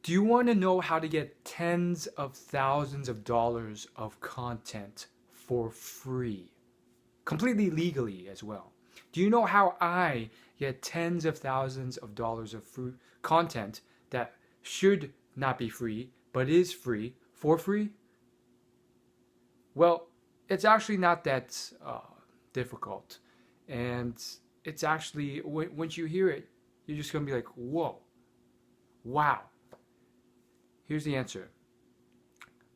Do you want to know how to get tens of thousands of dollars of content for free? Completely legally as well. Do you know how I get tens of thousands of dollars of free content that should not be free, but is free for free? Well, it's actually not that difficult. And it's actually, once you hear it, you're just going to be like, whoa, wow. Here's the answer.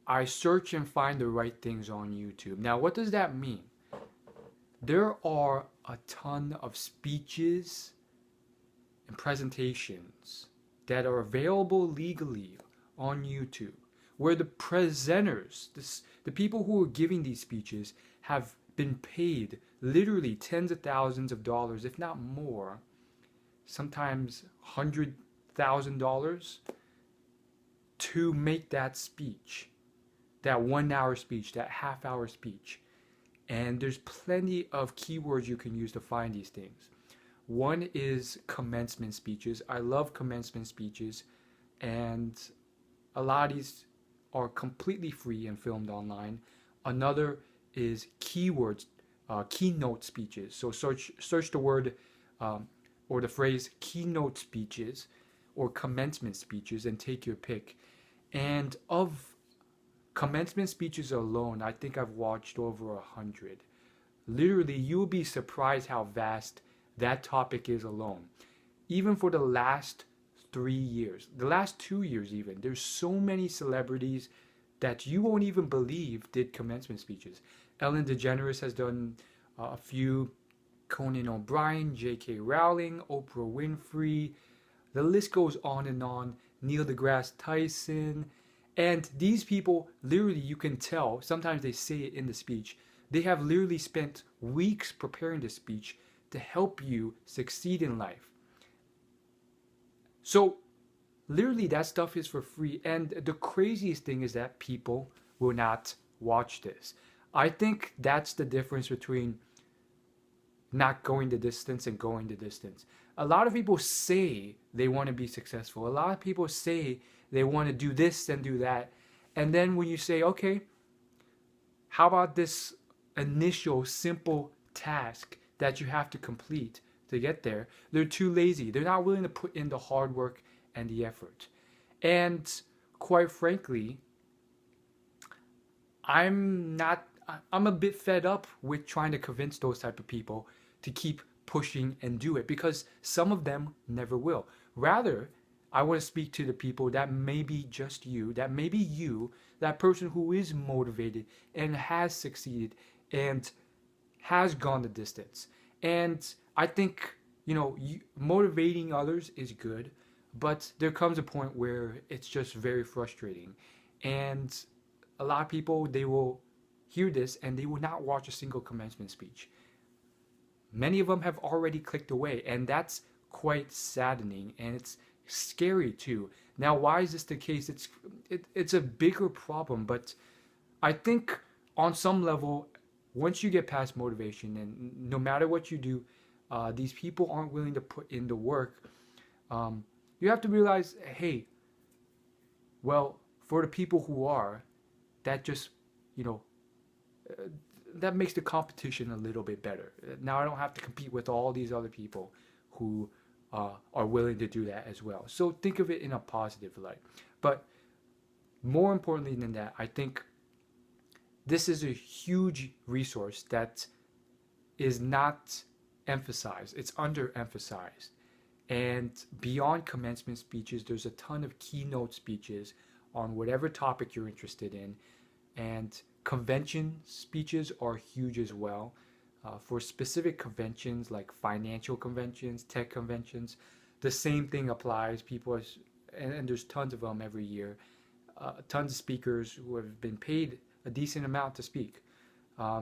I search and find the right things on YouTube. Now, what does that mean? There are a ton of speeches and presentations that are available legally on YouTube where the presenters, the people who are giving these speeches, have been paid literally tens of thousands of dollars, if not more, sometimes $100,000 to make that speech, that 1 hour speech, that half hour speech. And there's plenty of keywords you can use to find these things. One is commencement speeches. I love commencement speeches, and a lot of these are completely free and filmed online. Another is keywords, keynote speeches. So search the word or the phrase keynote speeches or commencement speeches and take your pick. And of commencement speeches alone, I think I've watched over 100. Literally, you'll be surprised how vast that topic is alone. Even for the last 3 years, the last 2 years even, there's so many celebrities that you won't even believe did commencement speeches. Ellen DeGeneres has done a few, Conan O'Brien, J.K. Rowling, Oprah Winfrey, the list goes on and on, Neil deGrasse Tyson. And these people, literally, you can tell, sometimes they say it in the speech, they have literally spent weeks preparing the speech to help you succeed in life. So, literally, that stuff is for free. And the craziest thing is that people will not watch this. I think that's the difference between not going the distance and going the distance. A lot of people say they want to be successful. A lot of people say they want to do this and do that. And then when you say, okay, how about this initial simple task that you have to complete to get there? They're too lazy. They're not willing to put in the hard work and the effort. And quite frankly, I'm a bit fed up with trying to convince those type of people to keep pushing and do it, because some of them never will. Rather, I want to speak to the people that may be just you, that may be you, that person who is motivated and has succeeded and has gone the distance. And I think, motivating others is good, but there comes a point where it's just very frustrating. And a lot of people, they will hear this and they will not watch a single commencement speech. Many of them have already clicked away, and that's quite saddening, and it's scary too. Now, why is this the case? It's a bigger problem, but I think on some level, once you get past motivation, and no matter what you do, these people aren't willing to put in the work. You have to realize, hey, well, for the people who are, that just, that makes the competition a little bit better. Now I don't have to compete with all these other people who are willing to do that as well. So think of it in a positive light. But more importantly than that, I think this is a huge resource that is not emphasized. It's underemphasized. And beyond commencement speeches, there's a ton of keynote speeches on whatever topic you're interested in. And convention speeches are huge as well. For specific conventions like financial conventions, tech conventions, the same thing applies. And there's tons of them every year. Tons of speakers who have been paid a decent amount to speak.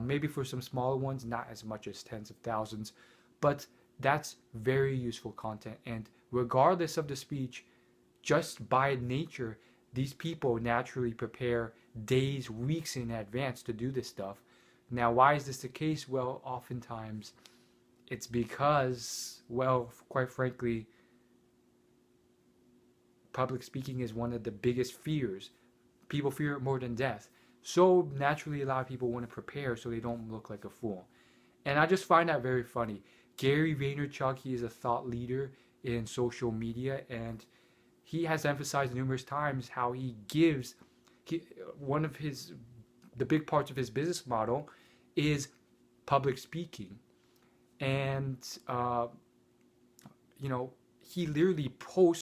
Maybe for some smaller ones, not as much as tens of thousands, but that's very useful content. And regardless of the speech, just by nature, these people naturally prepare days, weeks in advance to do this stuff. Now, why is this the case? Well, oftentimes it's because, well, quite frankly, public speaking is one of the biggest fears. People fear it more than death. So naturally, a lot of people want to prepare so they don't look like a fool. And I just find that very funny. Gary Vaynerchuk, he is a thought leader in social media, and he has emphasized numerous times how one of the big parts of his business model is public speaking. And, he literally posts